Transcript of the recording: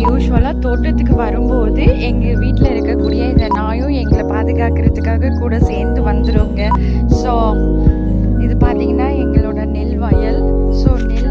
யூஸ்வலாக தோட்டத்துக்கு வரும்போது எங்கள் வீட்டில் இருக்கக்கூடிய இந்த நாயும் எங்களை பாதுகாக்கிறதுக்காக கூட சேர்ந்து வந்துடுங்க. ஸோ இது பார்த்தீங்கன்னா எங்களோட நெல் வயல். ஸோ நெல்